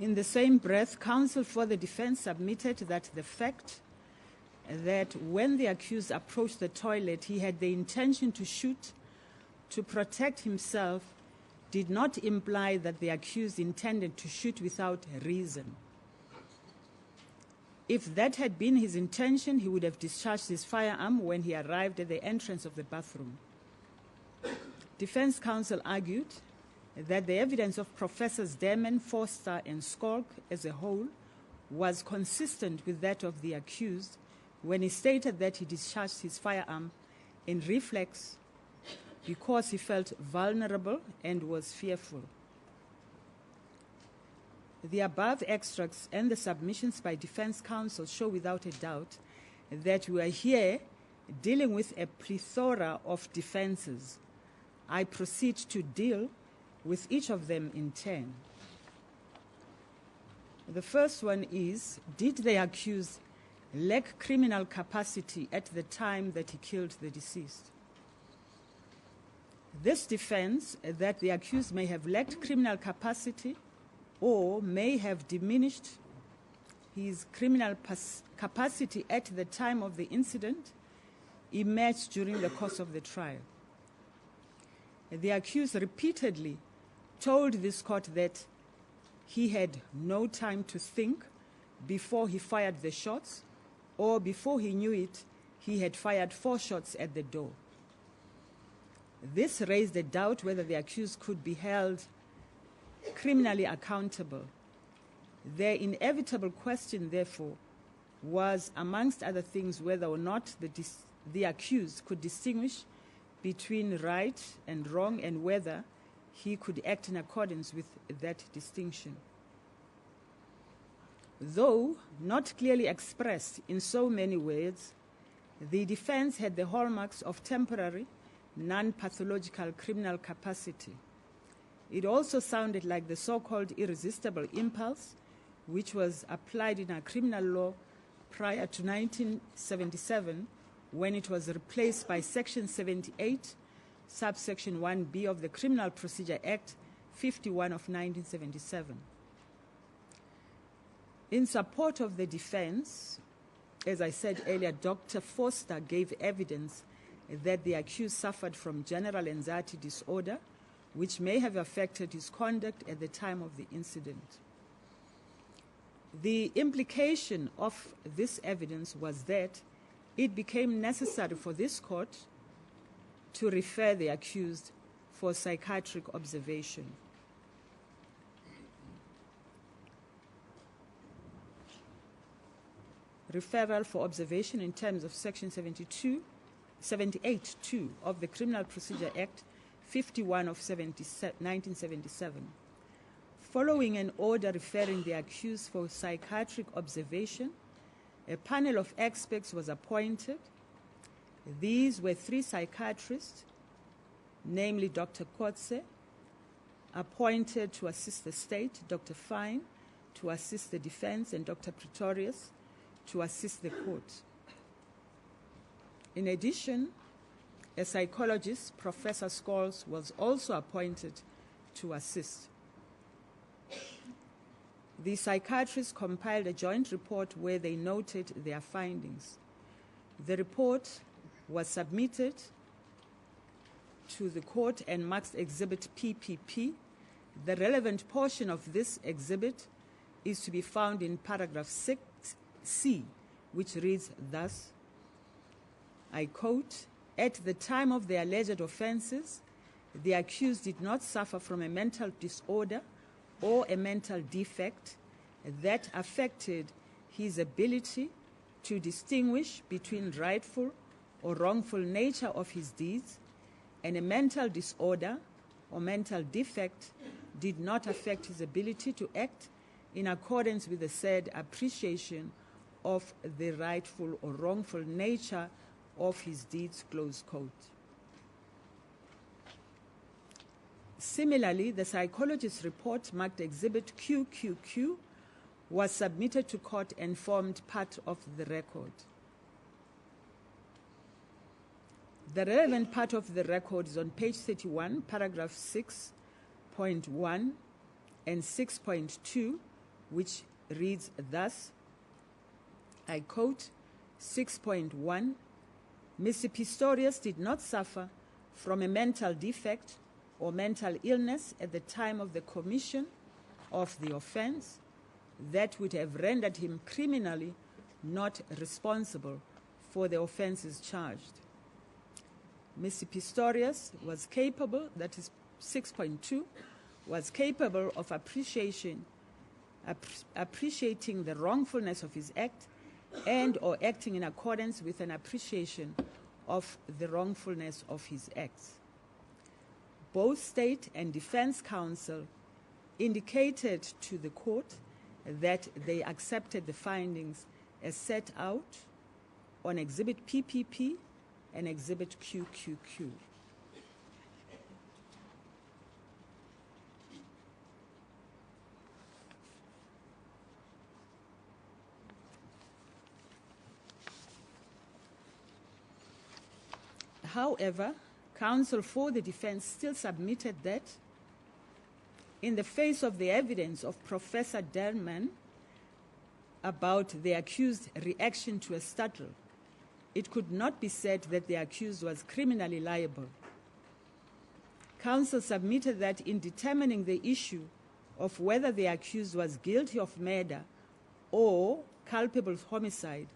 In the same breath, counsel for the defense submitted that the fact that when the accused approached the toilet, he had the intention to shoot to protect himself did not imply that the accused intended to shoot without reason. If that had been his intention, he would have discharged his firearm when he arrived at the entrance of the bathroom. Defense counsel argued that the evidence of Professors Demen, Forster, and Skolk as a whole was consistent with that of the accused when he stated that he discharged his firearm in reflex because he felt vulnerable and was fearful. The above extracts and the submissions by defense counsel show without a doubt that we are here dealing with a plethora of defenses. I proceed to deal with each of them in turn. The first one is, did the accused lack criminal capacity at the time that he killed the deceased? This defense, that the accused may have lacked criminal capacity or may have diminished his criminal capacity at the time of the incident, emerged during the course of the trial. The accused repeatedly told this court that he had no time to think before he fired the shots, or before he knew it, he had fired 4 shots at the door. This raised a doubt whether the accused could be held criminally accountable. The inevitable question, therefore, was, amongst other things, whether or not the accused could distinguish between right and wrong, and whether he could act in accordance with that distinction. Though not clearly expressed in so many words, the defense had the hallmarks of temporary, non-pathological criminal capacity. It also sounded like the so-called irresistible impulse, which was applied in our criminal law prior to 1977, when it was replaced by Section 78, subsection 1B of the Criminal Procedure Act 51 of 1977. In support of the defense, as I said earlier, Dr. Forster gave evidence that the accused suffered from general anxiety disorder, which may have affected his conduct at the time of the incident. The implication of this evidence was that it became necessary for this court to refer the accused for psychiatric observation. Referral for observation in terms of Section 78(2) of the Criminal Procedure Act 51 of 1977. Following an order referring the accused for psychiatric observation, a panel of experts was appointed. These were 3 psychiatrists, namely Dr. Kotze, appointed to assist the state, Dr. Fine to assist the defense, and Dr. Pistorius to assist the court. In addition, a psychologist, Professor Scholes, was also appointed to assist. The psychiatrists compiled a joint report where they noted their findings. The report was submitted to the court and marks Exhibit PPP. The relevant portion of this exhibit is to be found in paragraph 6C, which reads thus, I quote, "At the time of the alleged offenses, the accused did not suffer from a mental disorder or a mental defect that affected his ability to distinguish between rightful or wrongful nature of his deeds, and a mental disorder or mental defect did not affect his ability to act in accordance with the said appreciation of the rightful or wrongful nature of his deeds, close quote. Similarly, the psychologist's report marked Exhibit QQQ was submitted to court and formed part of the record. The relevant part of the record is on page 31, paragraph 6.1 and 6.2, which reads thus, I quote, 6.1, Mr. Pistorius did not suffer from a mental defect or mental illness at the time of the commission of the offense that would have rendered him criminally not responsible for the offenses charged. Mr. Pistorius was capable, that is 6.2, was capable of appreciating the wrongfulness of his act and or acting in accordance with an appreciation of the wrongfulness of his acts. Both state and defense counsel indicated to the court that they accepted the findings as set out on Exhibit PPP and Exhibit QQQ. However, counsel for the defense still submitted that in the face of the evidence of Professor Derman about the accused's reaction to a startle, it could not be said that the accused was criminally liable. Counsel submitted that in determining the issue of whether the accused was guilty of murder or culpable of homicide,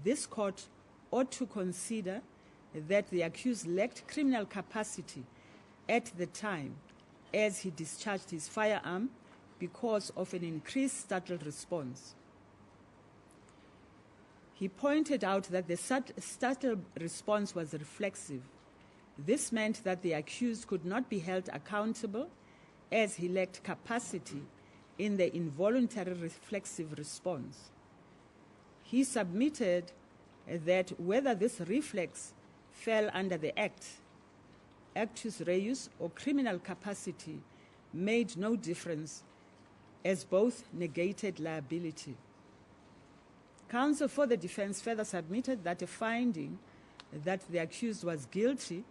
this court ought to consider that the accused lacked criminal capacity at the time as he discharged his firearm because of an increased startle response. He pointed out that the startle response was reflexive. This meant that the accused could not be held accountable as he lacked capacity in the involuntary reflexive response. He submitted that whether this reflex fell under the act, actus reus, or criminal capacity made no difference, as both negated liability. Counsel for the defense further submitted that a finding that the accused was guilty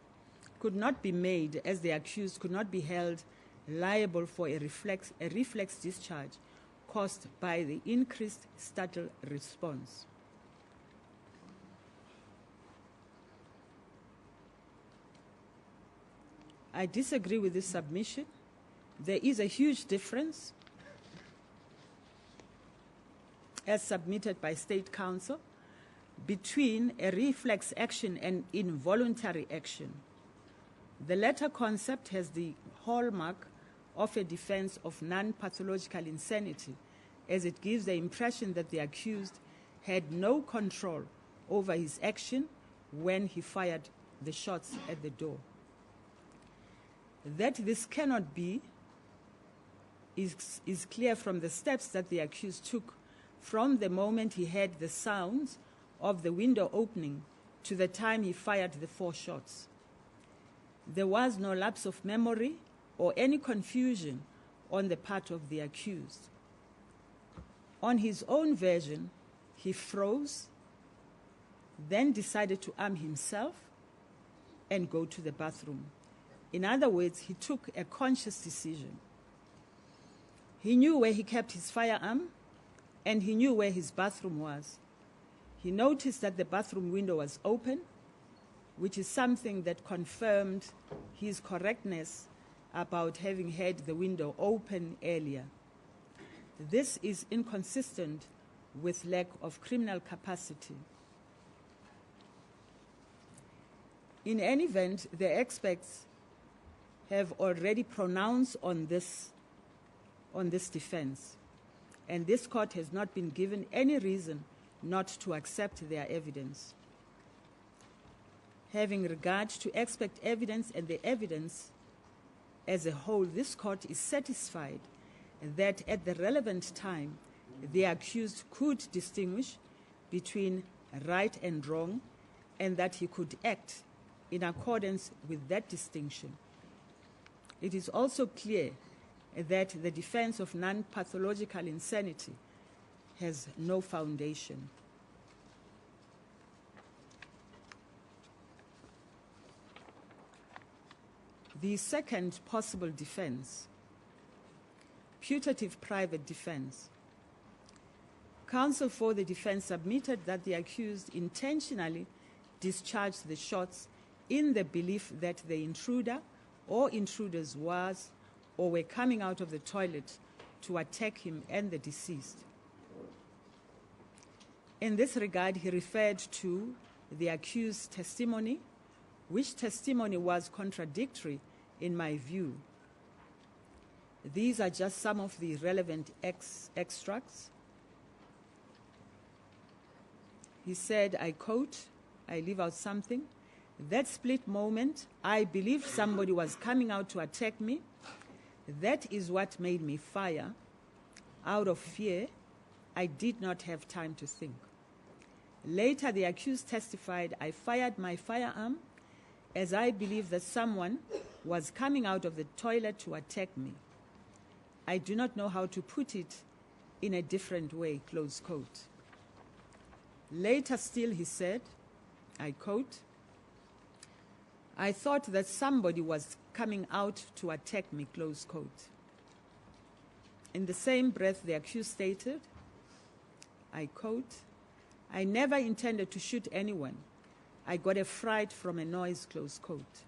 could not be made, as the accused could not be held liable for a reflex discharge caused by the increased startle response. I disagree with this submission. There is a huge difference, as submitted by State Counsel, between a reflex action and involuntary action. The latter concept has the hallmark of a defense of non-pathological insanity, as it gives the impression that the accused had no control over his action when he fired the shots at the door. That this cannot be is clear from the steps that the accused took from the moment he heard the sounds of the window opening to the time he fired the 4 shots. There was no lapse of memory or any confusion on the part of the accused. On his own version, he froze, then decided to arm himself and go to the bathroom. In other words, he took a conscious decision. He knew where he kept his firearm, and he knew where his bathroom was. He noticed that the bathroom window was open, which is something that confirmed his correctness about having had the window open earlier. This is inconsistent with lack of criminal capacity. In any event, the experts have already pronounced on this defense, and this court has not been given any reason not to accept their evidence. Having regard to expert evidence and the evidence as a whole, this court is satisfied that at the relevant time, the accused could distinguish between right and wrong, and that he could act in accordance with that distinction. It is also clear that the defense of non-pathological insanity has no foundation. The second possible defense, putative private defense. Counsel for the defense submitted that the accused intentionally discharged the shots in the belief that the intruder or intruders was or were coming out of the toilet to attack him and the deceased. In this regard, he referred to the accused's testimony, which testimony was contradictory in my view. These are just some of the relevant extracts. He said, I quote, I leave out something, "That split moment, I believed somebody was coming out to attack me. That is what made me fire. Out of fear, I did not have time to think. Later, the accused testified, I fired my firearm as I believed that someone was coming out of the toilet to attack me. I do not know how to put it in a different way," close quote. Later still, he said, I quote, "I thought that somebody was coming out to attack me," close quote. In the same breath, the accused stated, I quote, "I never intended to shoot anyone. I got a fright from a noise," close quote.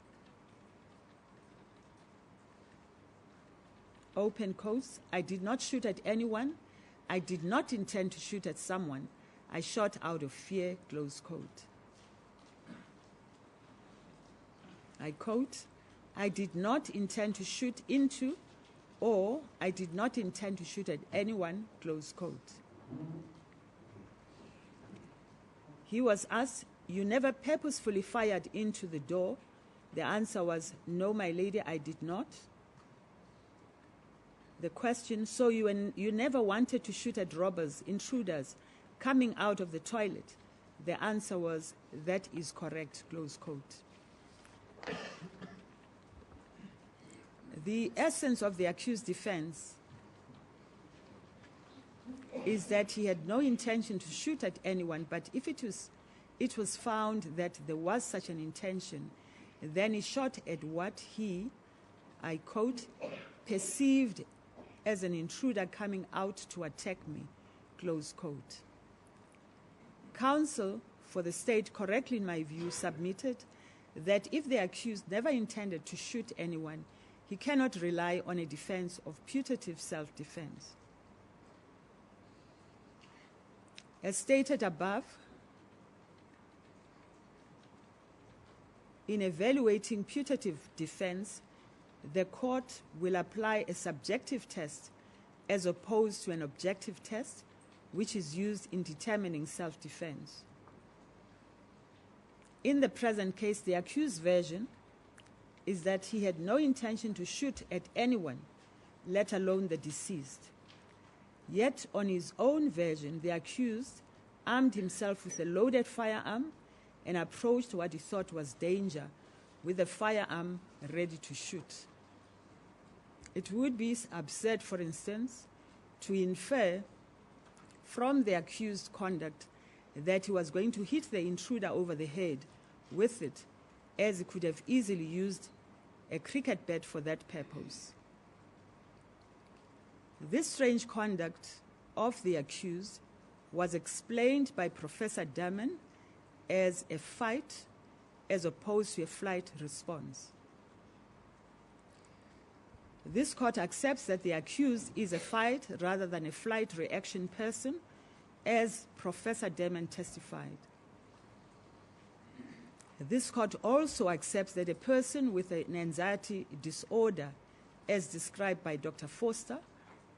Open quotes, "I did not shoot at anyone. I did not intend to shoot at someone. I shot out of fear," close quote. I quote, "I did not intend to shoot into, or I did not intend to shoot at anyone," close quote. He was asked, "You never purposefully fired into the door?" The answer was, "No, my lady, I did not." The question, "So you never wanted to shoot at robbers, intruders, coming out of the toilet?" The answer was, "That is correct," close quote. The essence of the accused's defense is that he had no intention to shoot at anyone, but if it was found that there was such an intention, then he shot at what he, I quote, "perceived as an intruder coming out to attack me," close quote. Counsel for the state correctly, in my view, submitted that if the accused never intended to shoot anyone, he cannot rely on a defense of putative self-defense. As stated above, in evaluating putative defense, the court will apply a subjective test as opposed to an objective test, which is used in determining self-defense. In the present case, the accused's version is that he had no intention to shoot at anyone, let alone the deceased. Yet, on his own version, the accused armed himself with a loaded firearm and approached what he thought was danger with the firearm ready to shoot. It would be absurd, for instance, to infer from the accused's conduct that he was going to hit the intruder over the head with it, as he could have easily used a cricket bat for that purpose. This strange conduct of the accused was explained by Professor Damon as a fight as opposed to a flight response. This court accepts that the accused is a fight rather than a flight reaction person, as Professor Damon testified. This court also accepts that a person with an anxiety disorder, as described by Dr. Foster,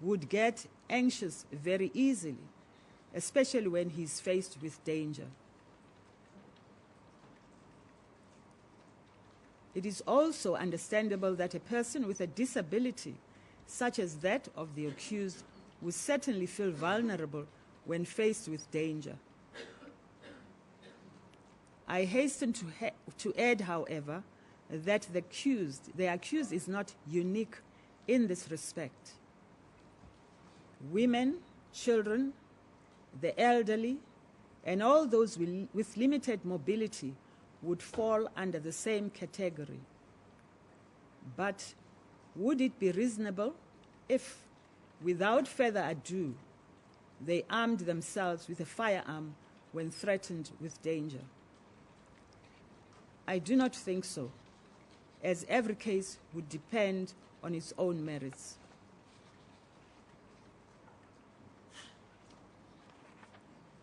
would get anxious very easily, especially when he's faced with danger. It is also understandable that a person with a disability, such as that of the accused, would certainly feel vulnerable when faced with danger. I hasten to add, however, that the accused is not unique in this respect. Women, children, the elderly, and all those with limited mobility would fall under the same category. But would it be reasonable if, without further ado, they armed themselves with a firearm when threatened with danger? I do not think so, as every case would depend on its own merits.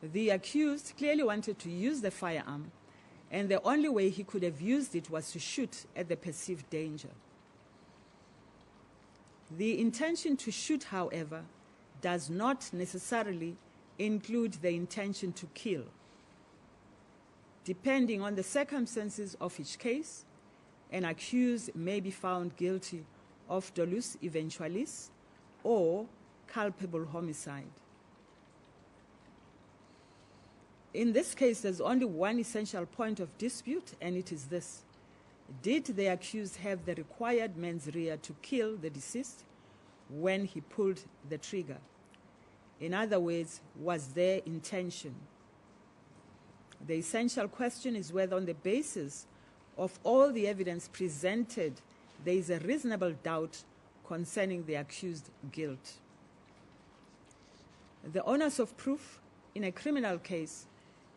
The accused clearly wanted to use the firearm, and the only way he could have used it was to shoot at the perceived danger. The intention to shoot, however, does not necessarily include the intention to kill. Depending on the circumstances of each case, an accused may be found guilty of Dolus eventualis or culpable homicide. In this case, there's only one essential point of dispute, and it is this: did the accused have the required mens rea to kill the deceased when he pulled the trigger? In other words, was there intention? The essential question is whether, on the basis of all the evidence presented, there is a reasonable doubt concerning the accused's guilt. The onus of proof in a criminal case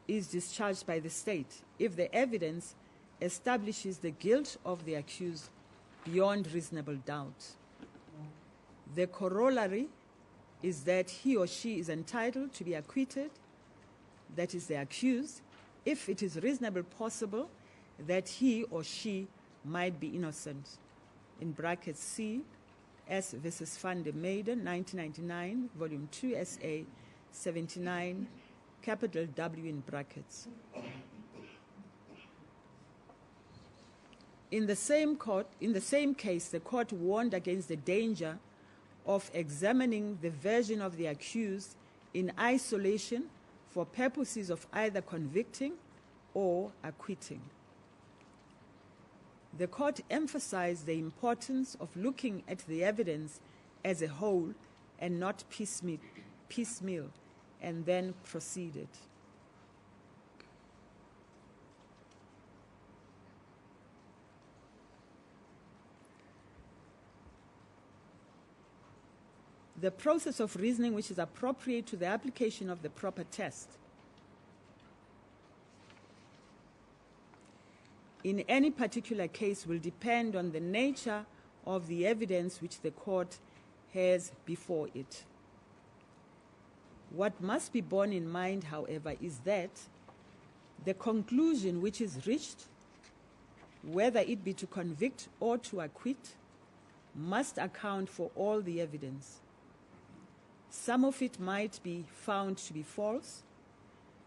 is discharged by the state if the evidence establishes the guilt of the accused beyond reasonable doubt. The corollary is that he or she is entitled to be acquitted, that is, the accused, if it is reasonably possible that he or she might be innocent. In brackets C, S versus Van der Meyden, 1999, Volume 2, SA 79, capital W in brackets. In the same case, the court warned against the danger of examining the version of the accused in isolation for purposes of either convicting or acquitting. The court emphasized the importance of looking at the evidence as a whole and not piecemeal, and then proceeded. The process of reasoning which is appropriate to the application of the proper test. In any particular case will depend on the nature of the evidence which the court has before it. What must be borne in mind, however, is that the conclusion which is reached, whether it be to convict or to acquit, must account for all the evidence. Some of it might be found to be false,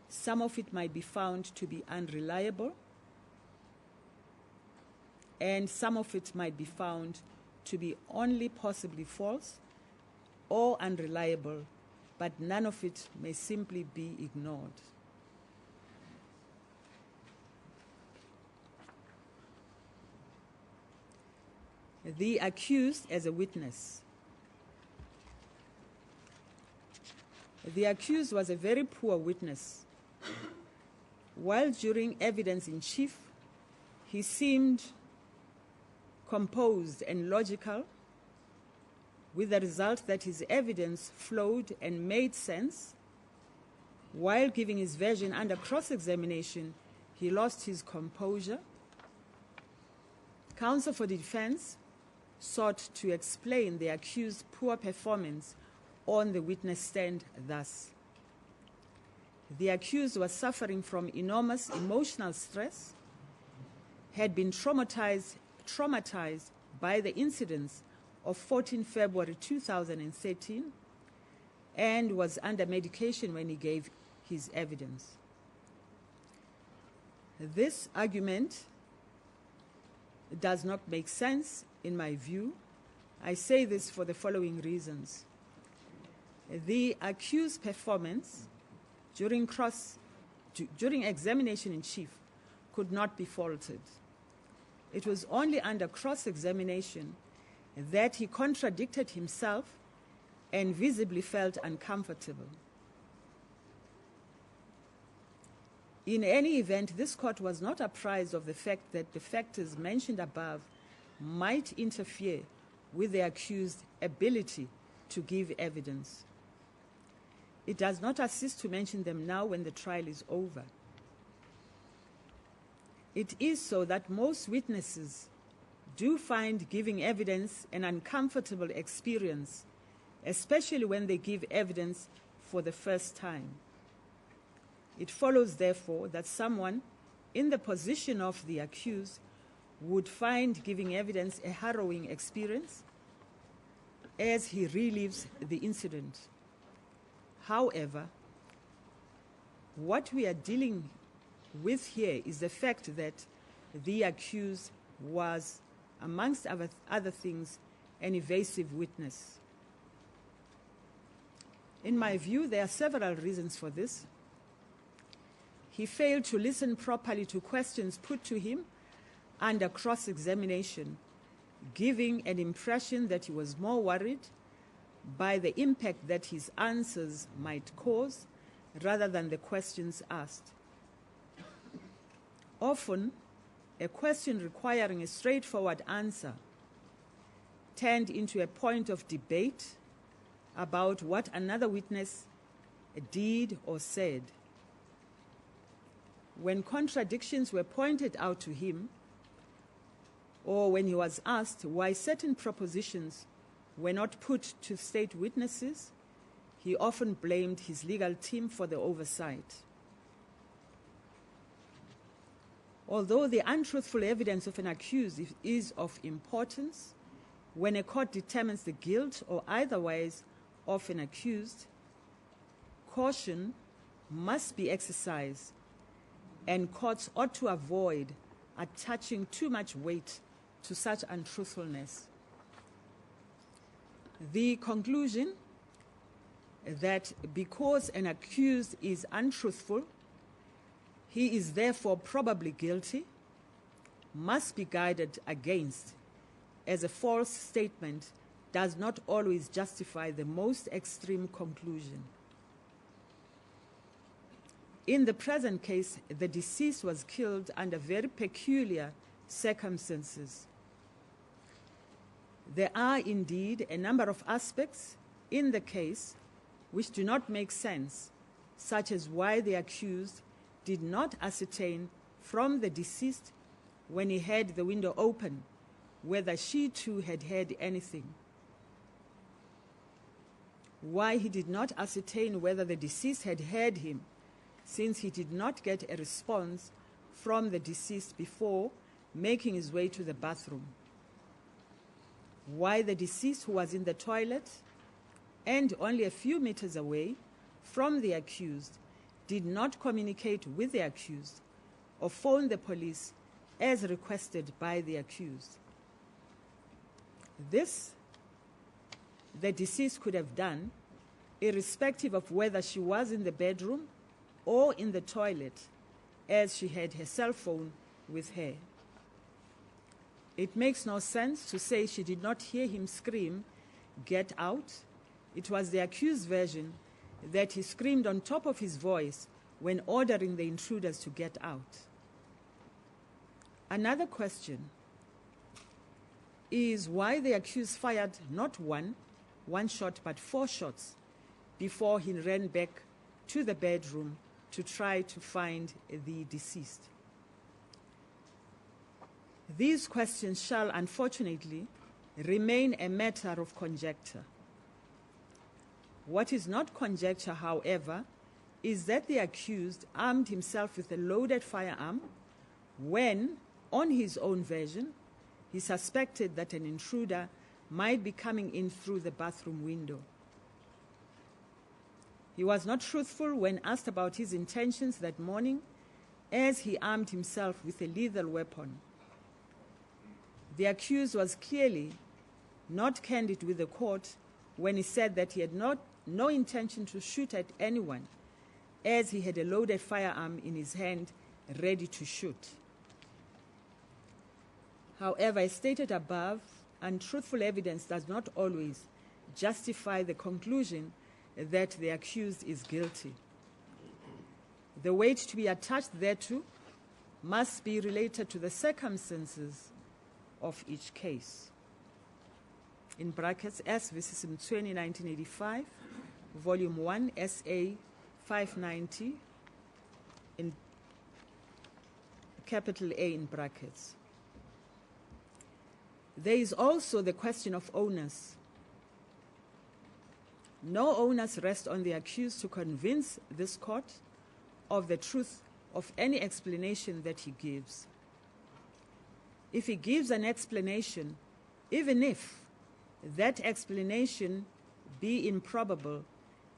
some of it might be found to be unreliable, and some of it might be found to be only possibly false or unreliable, but none of it may simply be ignored. The accused as a witness. The accused was a very poor witness. While during evidence in chief, he seemed composed and logical, with the result that his evidence flowed and made sense. While giving his version under cross-examination, he lost his composure. Counsel for the defense sought to explain the accused's poor performance on the witness stand thus: the accused was suffering from enormous emotional stress, had been traumatized by the incidents of 14 February 2013, and was under medication when he gave his evidence. This argument does not make sense, in my view, I say this for the following reasons. The accused's performance during examination in chief could not be faulted. It was only under cross-examination that he contradicted himself and visibly felt uncomfortable. In any event, this court was not apprised of the fact that the factors mentioned above might interfere with the accused's ability to give evidence. It does not assist to mention them now when the trial is over. It is so that most witnesses do find giving evidence an uncomfortable experience, especially when they give evidence for the first time. It follows, therefore, that someone in the position of the accused would find giving evidence a harrowing experience as he relives the incident. However, what we are dealing with here is the fact that the accused was, amongst other things, an evasive witness. In my view, there are several reasons for this. He failed to listen properly to questions put to him under cross-examination, giving an impression that he was more worried by the impact that his answers might cause rather than the questions asked. Often, a question requiring a straightforward answer turned into a point of debate about what another witness did or said. When contradictions were pointed out to him, or when he was asked why certain propositions were not put to state witnesses, he often blamed his legal team for the oversight. Although the untruthful evidence of an accused is of importance, when a court determines the guilt or otherwise of an accused, caution must be exercised, and courts ought to avoid attaching too much weight to such untruthfulness. The conclusion that because an accused is untruthful, he is therefore probably guilty, must be guided against, as a false statement does not always justify the most extreme conclusion. In the present case, the deceased was killed under very peculiar circumstances. There are indeed a number of aspects in the case which do not make sense, such as why the accused did not ascertain from the deceased when he had the window open whether she too had heard anything. Why he did not ascertain whether the deceased had heard him, since he did not get a response from the deceased before making his way to the bathroom. Why the deceased, who was in the toilet and only a few meters away from the accused, did not communicate with the accused or phone the police as requested by the accused. This, the deceased could have done, irrespective of whether she was in the bedroom or in the toilet, as she had her cell phone with her. It makes no sense to say she did not hear him scream, "Get out." It was the accused's version that he screamed on top of his voice when ordering the intruders to get out. Another question is why the accused fired not one shot, but 4 shots before he ran back to the bedroom to try to find the deceased. These questions shall unfortunately remain a matter of conjecture. What is not conjecture, however, is that the accused armed himself with a loaded firearm when, on his own version, he suspected that an intruder might be coming in through the bathroom window. He was not truthful when asked about his intentions that morning, as he armed himself with a lethal weapon. The accused was clearly not candid with the court when he said that he had no intention to shoot at anyone, as he had a loaded firearm in his hand ready to shoot. However, as stated above, untruthful evidence does not always justify the conclusion that the accused is guilty. The weight to be attached thereto must be related to the circumstances of each case. In brackets, SABC 1985, Volume 1, SA 590, in capital A in brackets. There is also the question of onus. No onus rests on the accused to convince this court of the truth of any explanation that he gives. If he gives an explanation, even if that explanation be improbable,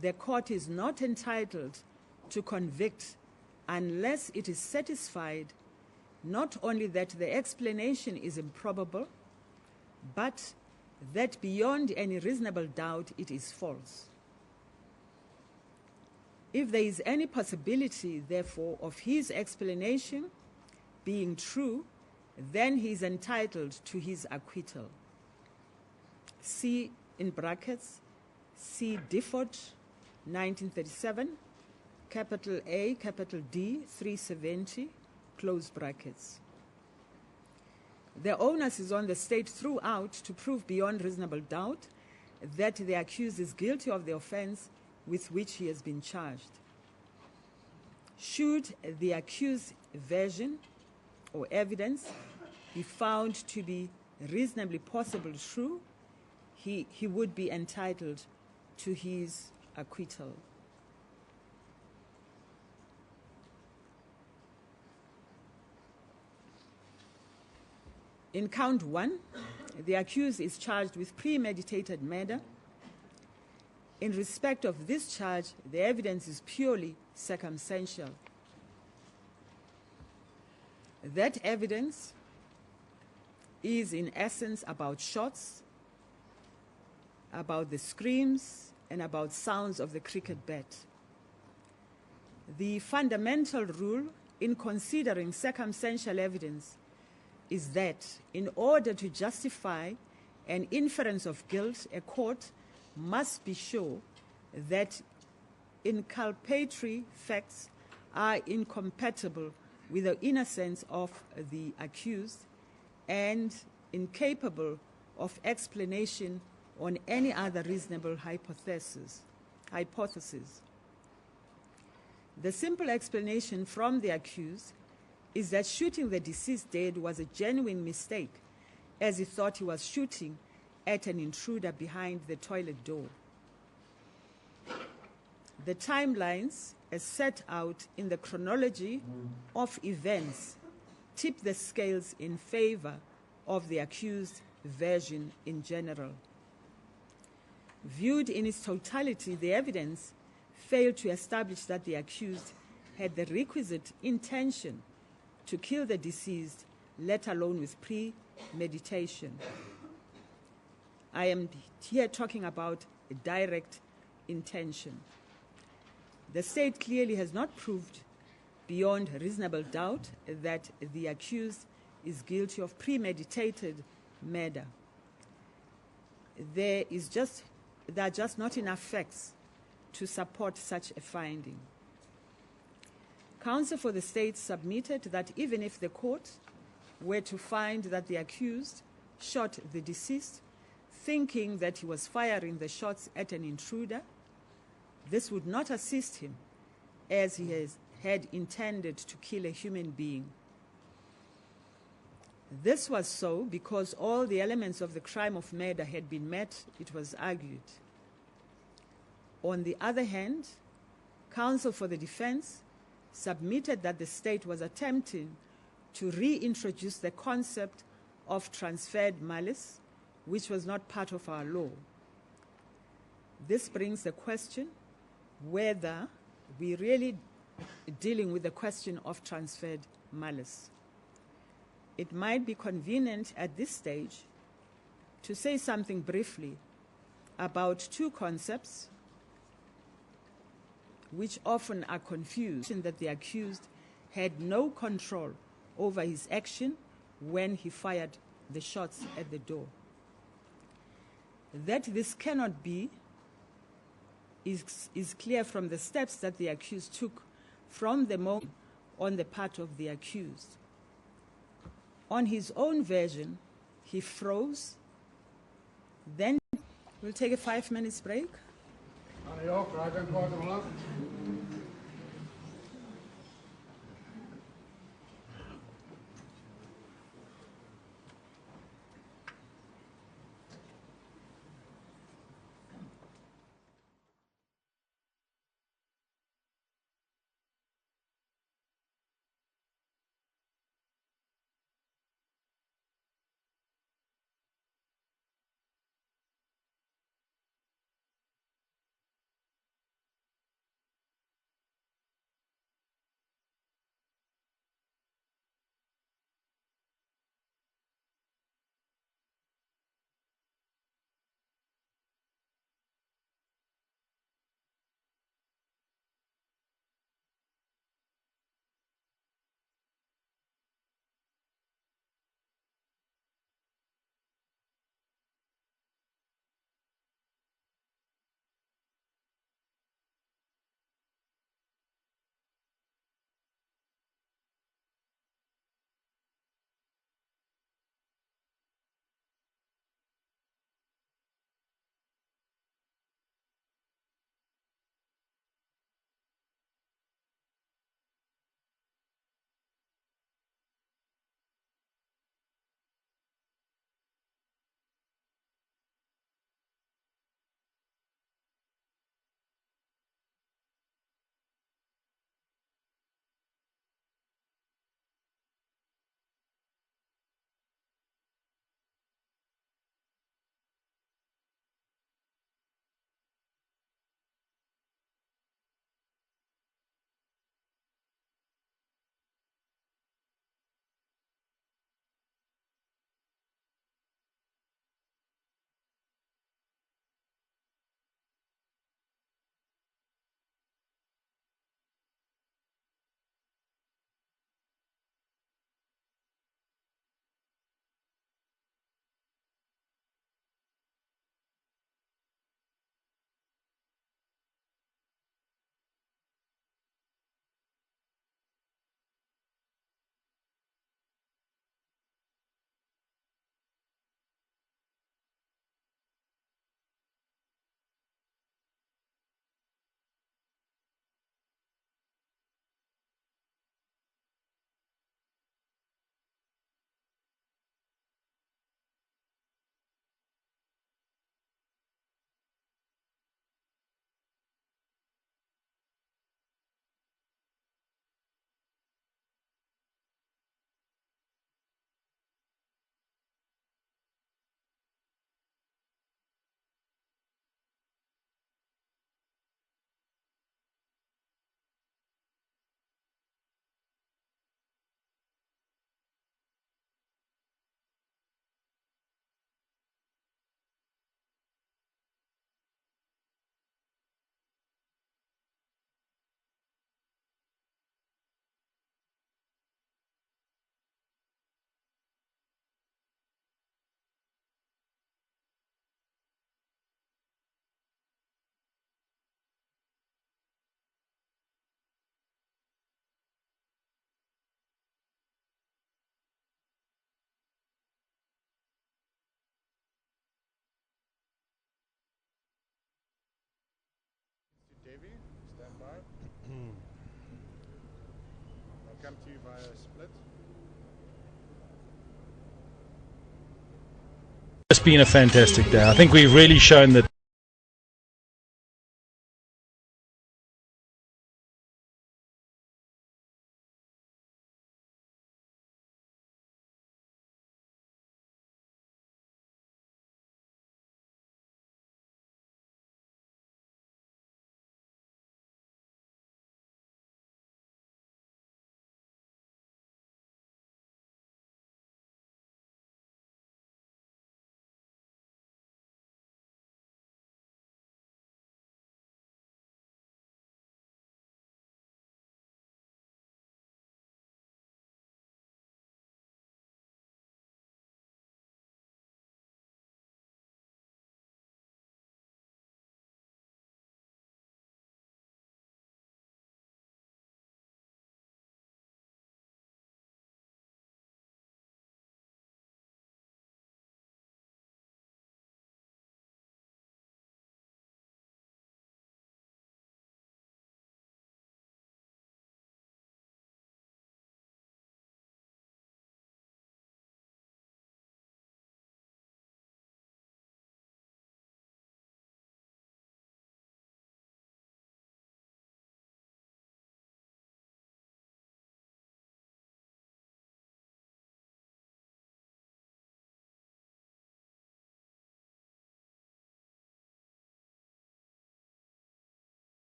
the court is not entitled to convict unless it is satisfied not only that the explanation is improbable, but that beyond any reasonable doubt it is false. If there is any possibility, therefore, of his explanation being true, then he is entitled to his acquittal. See in brackets, see Difford, 1937, capital A, capital D, 370, close brackets. The onus is on the state throughout to prove beyond reasonable doubt that the accused is guilty of the offense with which he has been charged. Should the accused's version or evidence be found to be reasonably possible true, he would be entitled to his acquittal. In count 1, the accused is charged with premeditated murder. In respect of this charge, the evidence is purely circumstantial. That evidence is in essence about shots, about the screams, and about sounds of the cricket bat. The fundamental rule in considering circumstantial evidence is that in order to justify an inference of guilt, a court must be sure that inculpatory facts are incompatible with the innocence of the accused and incapable of explanation on any other reasonable hypothesis. The simple explanation from the accused is that shooting the deceased dead was a genuine mistake, as he thought he was shooting at an intruder behind the toilet door. The timelines, as set out in the chronology of events, tip the scales in favor of the accused version in general. Viewed in its totality, the evidence failed to establish that the accused had the requisite intention to kill the deceased, let alone with premeditation. I am here talking about a direct intention. The state clearly has not proved beyond reasonable doubt that the accused is guilty of premeditated murder. There are just not enough facts to support such a finding. Counsel for the state submitted that even if the court were to find that the accused shot the deceased, thinking that he was firing the shots at an intruder, this would not assist him, as he had intended to kill a human being. This was so because all the elements of the crime of murder had been met, it was argued. On the other hand, counsel for the defense submitted that the state was attempting to reintroduce the concept of transferred malice, which was not part of our law. This brings the question whether we're really dealing with the question of transferred malice. It might be convenient at this stage to say something briefly about two concepts which often are confused, that the accused had no control over his action when he fired the shots at the door. That this cannot be is clear from the steps that the accused took from the moment on the part of the accused. On his own version, he froze. Then we'll take a 5 minutes break. Davey, stand by. I'll come to you via split. It's been a fantastic day. I think we've really shown that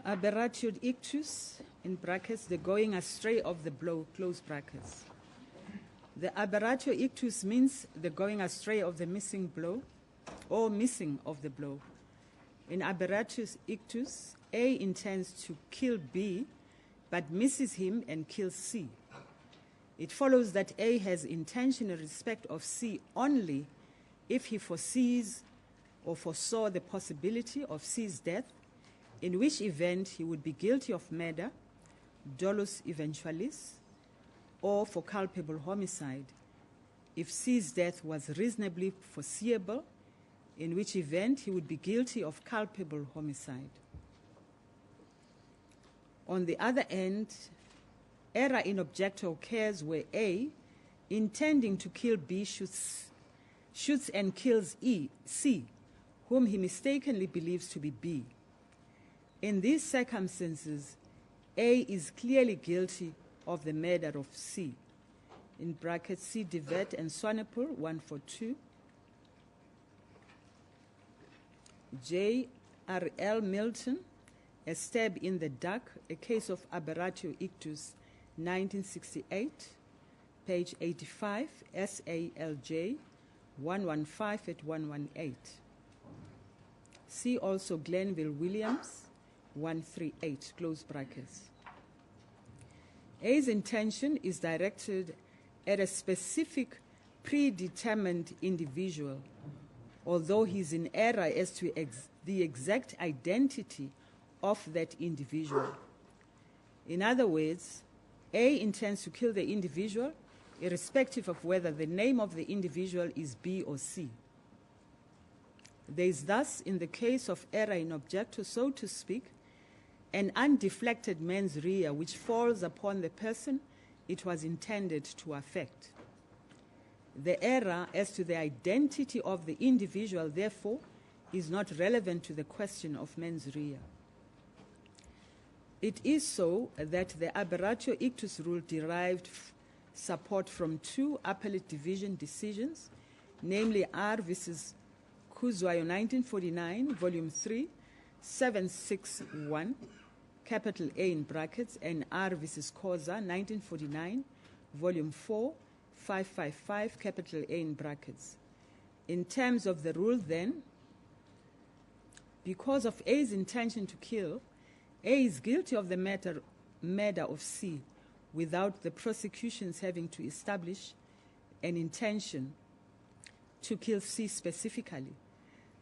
Aberratio ictus, in brackets, the going astray of the blow, close brackets. The aberratio ictus means the going astray of the missing blow or missing of the blow. In aberratio ictus, A intends to kill B but misses him and kills C. It follows that A has intention in respect of C only if he foresees or foresaw the possibility of C's death, in which event he would be guilty of murder, dolus eventualis, or for culpable homicide, if C's death was reasonably foreseeable, in which event he would be guilty of culpable homicide. On the other end, error in objecto occurs where A, intending to kill B, shoots and kills C, whom he mistakenly believes to be B. In these circumstances, A is clearly guilty of the murder of C. In brackets, C. Devet and Swanepoel, 142. J. R. L. Milton, A Stab in the Dark, A Case of Aberratio Ictus, 1968, page 85, SALJ, 115 at 118. See also Glenville Williams, 138, close brackets. A's intention is directed at a specific predetermined individual, although he is in error as to the exact identity of that individual. In other words, A intends to kill the individual irrespective of whether the name of the individual is B or C. There is thus, in the case of error in objecto, so to speak, an undeflected mens rea which falls upon the person it was intended to affect. The error as to the identity of the individual, therefore, is not relevant to the question of mens rea. It is so that the aberratio ictus rule derived support from two appellate division decisions, namely R versus Kuzwayo 1949, volume 3, 761, capital A in brackets, and R versus Koza 1949, volume 4, 555, capital A in brackets. In terms of the rule, then, because of A's intention to kill, A is guilty of the murder of C without the prosecutions having to establish an intention to kill C specifically.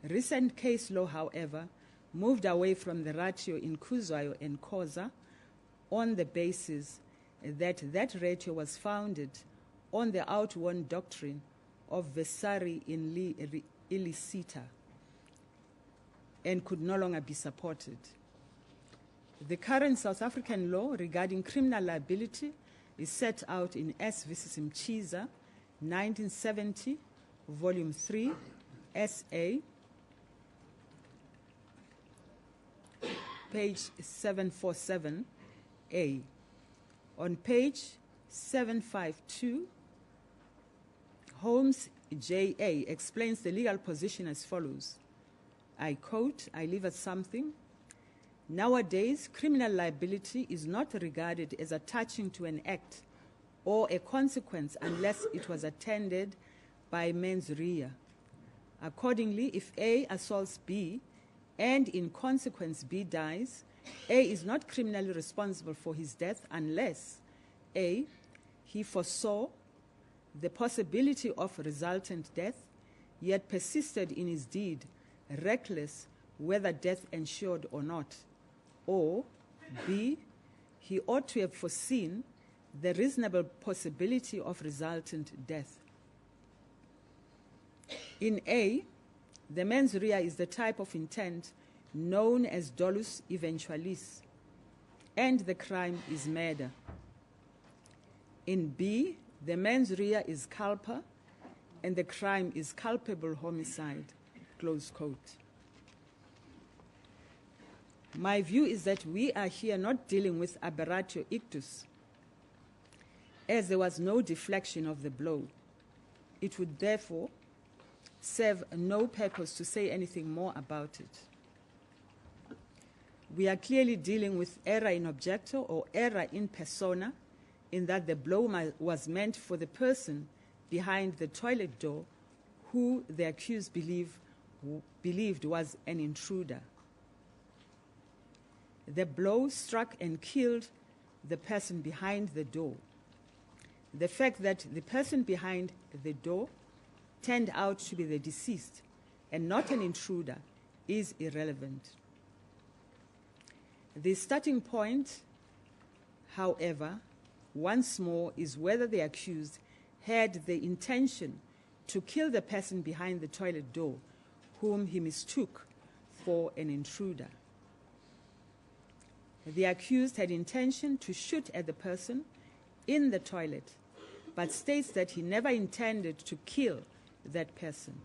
Recent case law, however, moved away from the ratio in Kuzwayo and Koza on the basis that that ratio was founded on the outworn doctrine of versari in illicita and could no longer be supported. The current South African law regarding criminal liability is set out in S versus Mchiza, 1970, volume 3, SA, page 747A. On page 752, Holmes J.A. explains the legal position as follows. I quote, I leave us something. Nowadays, criminal liability is not regarded as attaching to an act or a consequence unless it was attended by mens rea. Accordingly, if A assaults B and in consequence B dies, A is not criminally responsible for his death unless A, he foresaw the possibility of resultant death, yet persisted in his deed, reckless whether death ensured or not, or B, he ought to have foreseen the reasonable possibility of resultant death. In A, the mens rea is the type of intent known as dolus eventualis, and the crime is murder. In B, the mens rea is culpa, and the crime is culpable homicide, close quote. My view is that we are here not dealing with aberratio ictus, as there was no deflection of the blow. It would therefore serve no purpose to say anything more about it. We are clearly dealing with error in objecto or error in persona, in that the blow was meant for the person behind the toilet door who the accused believed was an intruder. The blow struck and killed the person behind the door. The fact that the person behind the door turned out to be the deceased and not an intruder is irrelevant. The starting point, however, once more, is whether the accused had the intention to kill the person behind the toilet door, whom he mistook for an intruder. The accused had intention to shoot at the person in the toilet, but states that he never intended to kill that person.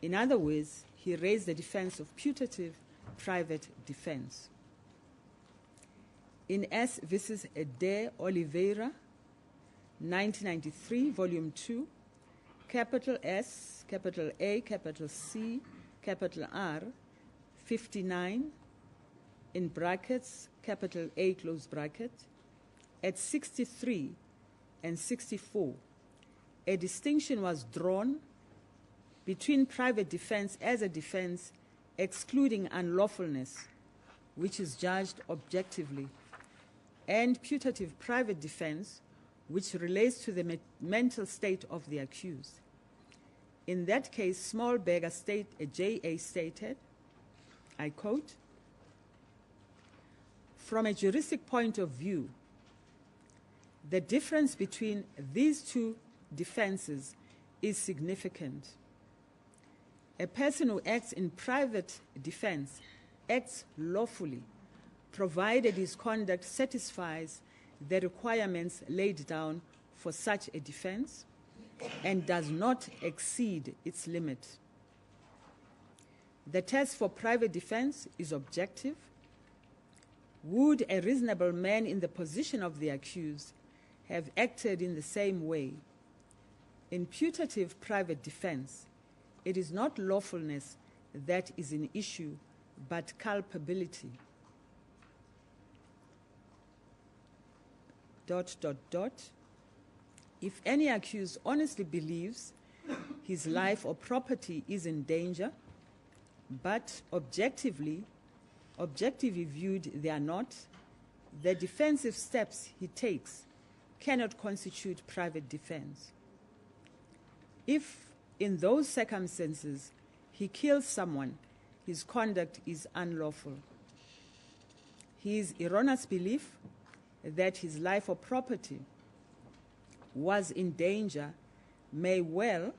In other words, he raised the defense of putative private defense. In S. versus De Oliveira, 1993, Volume 2, capital S, capital A, capital C, capital R, 59, in brackets, capital A, close bracket, at 63 and 64, a distinction was drawn between private defense as a defense excluding unlawfulness, which is judged objectively, and putative private defense, which relates to the mental state of the accused. In that case, Smallberger J.A. stated, I quote, "From a juristic point of view, the difference between these two defenses is significant. A person who acts in private defense acts lawfully, provided his conduct satisfies the requirements laid down for such a defense and does not exceed its limit. The test for private defense is objective. Would a reasonable man in the position of the accused have acted in the same way? In putative private defense, it is not lawfulness that is an issue, but culpability. ... If any accused honestly believes his life or property is in danger, but objectively viewed they are not, the defensive steps he takes cannot constitute private defense. If in those circumstances he kills someone, his conduct is unlawful. His erroneous belief that his life or property was in danger may well,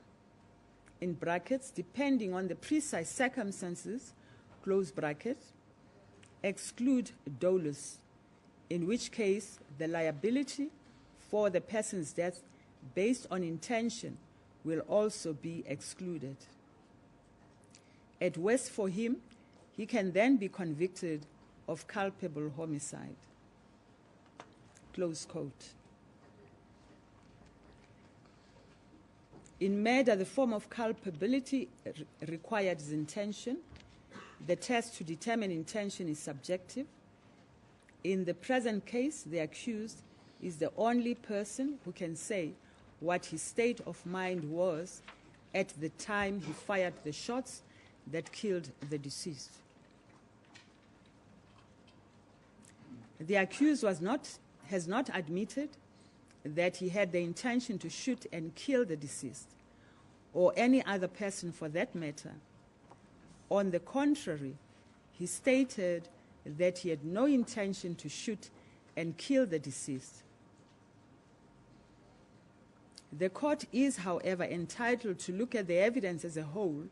in brackets, depending on the precise circumstances, close bracket, exclude Dolus, in which case the liability for the person's death based on intention will also be excluded. At worst for him, he can then be convicted of culpable homicide. Close quote. In murder, the form of culpability requires intention. The test to determine intention is subjective. In the present case, the accused is the only person who can say what his state of mind was at the time he fired the shots that killed the deceased. The accused has not admitted that he had the intention to shoot and kill the deceased, or any other person for that matter. On the contrary, he stated that he had no intention to shoot and kill the deceased. The court is, however, entitled to look at the evidence as a whole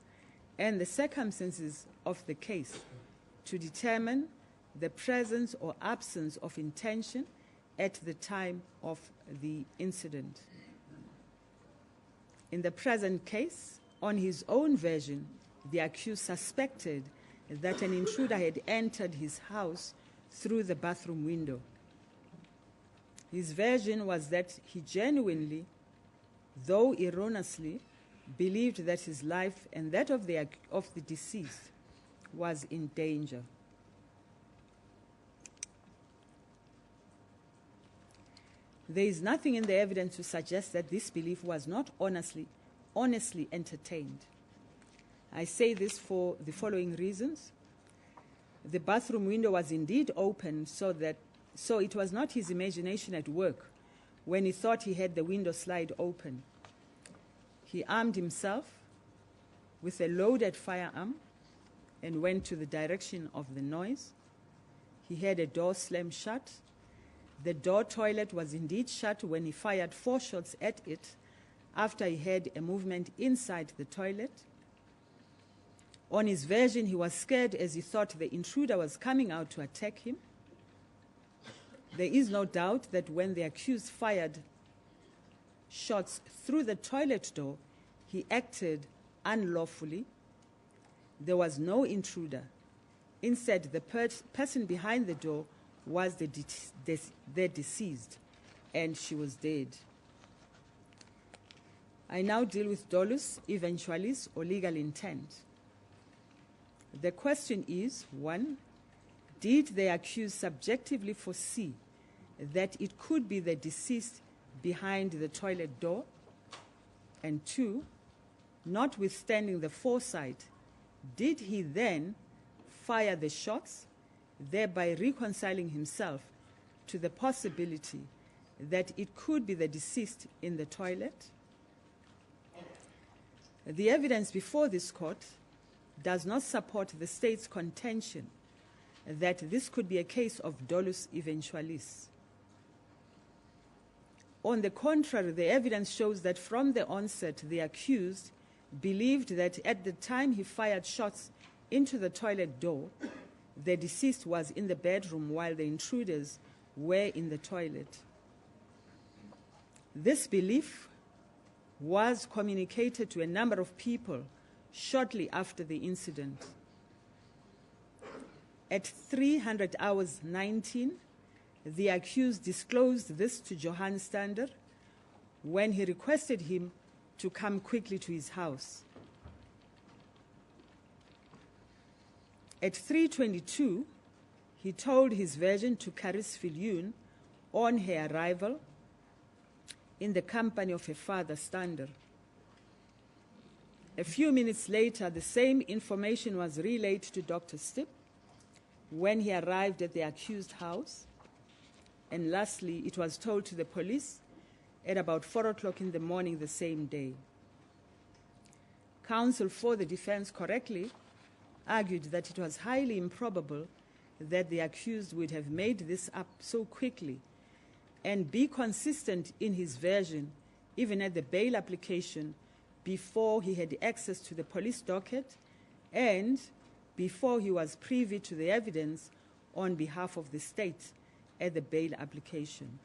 and the circumstances of the case to determine the presence or absence of intention at the time of the incident. In the present case, on his own version, the accused suspected that an intruder had entered his house through the bathroom window. His version was that he genuinely, though erroneously, believed that his life and that of the deceased was in danger. There is nothing in the evidence to suggest that this belief was not honestly entertained. I say this for the following reasons. The bathroom window was indeed open, so it was not his imagination at work when he thought he had the window slide open. He armed himself with a loaded firearm and went to the direction of the noise. He had a door slammed shut. The door toilet was indeed shut when he fired 4 shots at it after he heard a movement inside the toilet. On his version, he was scared as he thought the intruder was coming out to attack him. There is no doubt that when the accused fired shots through the toilet door, he acted unlawfully. There was no intruder. Instead, the person behind the door was the deceased, and she was dead. I now deal with dolus, eventualis, or legal intent. The question is, 1, did the accused subjectively foresee that it could be the deceased behind the toilet door? And 2, notwithstanding the foresight, did he then fire the shots, thereby reconciling himself to the possibility that it could be the deceased in the toilet? The evidence before this court does not support the state's contention that this could be a case of dolus eventualis. On the contrary, the evidence shows that from the onset, the accused believed that at the time he fired shots into the toilet door, the deceased was in the bedroom while the intruders were in the toilet. This belief was communicated to a number of people shortly after the incident. At 300 hours 19, the accused disclosed this to Johann Stander when he requested him to come quickly to his house. At 3:22, he told his version to Caris Viljoen on her arrival in the company of her father, Stander. A few minutes later, the same information was relayed to Dr. Stipp when he arrived at the accused house. And lastly, it was told to the police at about 4 o'clock in the morning the same day. Counsel for the defense correctly argued that it was highly improbable that the accused would have made this up so quickly and be consistent in his version, even at the bail application, before he had access to the police docket and before he was privy to the evidence on behalf of the state at the bail application.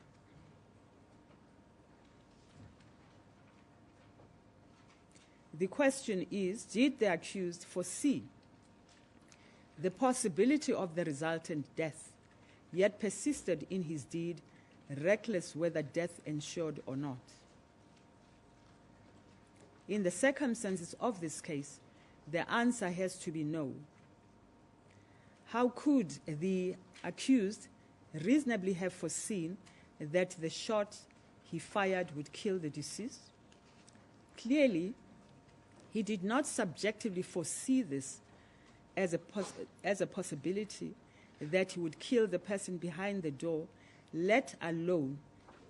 The question is, did the accused foresee the possibility of the resultant death, yet persisted in his deed, reckless whether death ensured or not? In the circumstances of this case, the answer has to be no. How could the accused reasonably have foreseen that the shot he fired would kill the deceased? Clearly, he did not subjectively foresee this as a possibility that he would kill the person behind the door, let alone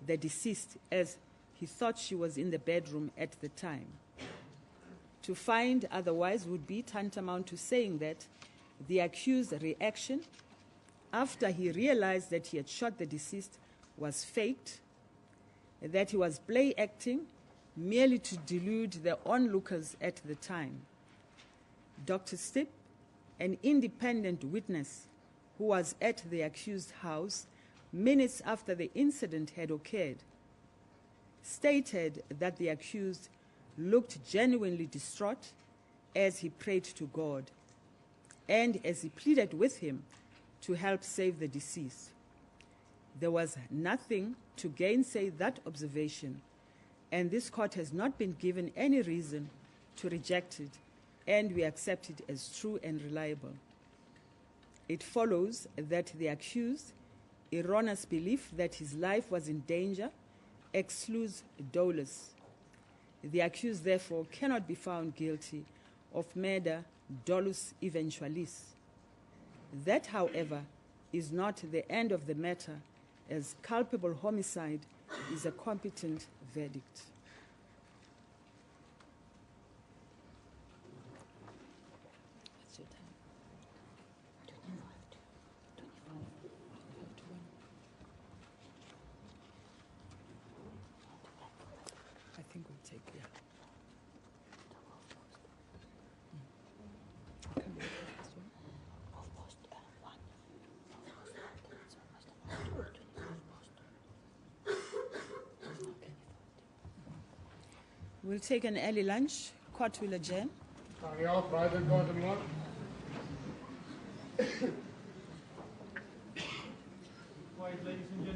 the deceased, as he thought she was in the bedroom at the time. To find otherwise would be tantamount to saying that the accused's reaction after he realized that he had shot the deceased was faked, that he was play acting merely to delude the onlookers at the time. Dr. Stipp, an independent witness who was at the accused's house minutes after the incident had occurred, stated that the accused looked genuinely distraught as he prayed to God and as he pleaded with him to help save the deceased. There was nothing to gainsay that observation, and this court has not been given any reason to reject it, and we accept it as true and reliable. It follows that the accused erroneous belief that his life was in danger excludes Dolus. The accused, therefore, cannot be found guilty of murder Dolus eventualis. That, however, is not the end of the matter, as culpable homicide is a competent verdict. What's your time? 25 to 1. I think we'll take, yeah. We'll take an early lunch. Court will adjourn. Quiet, ladies and gentlemen.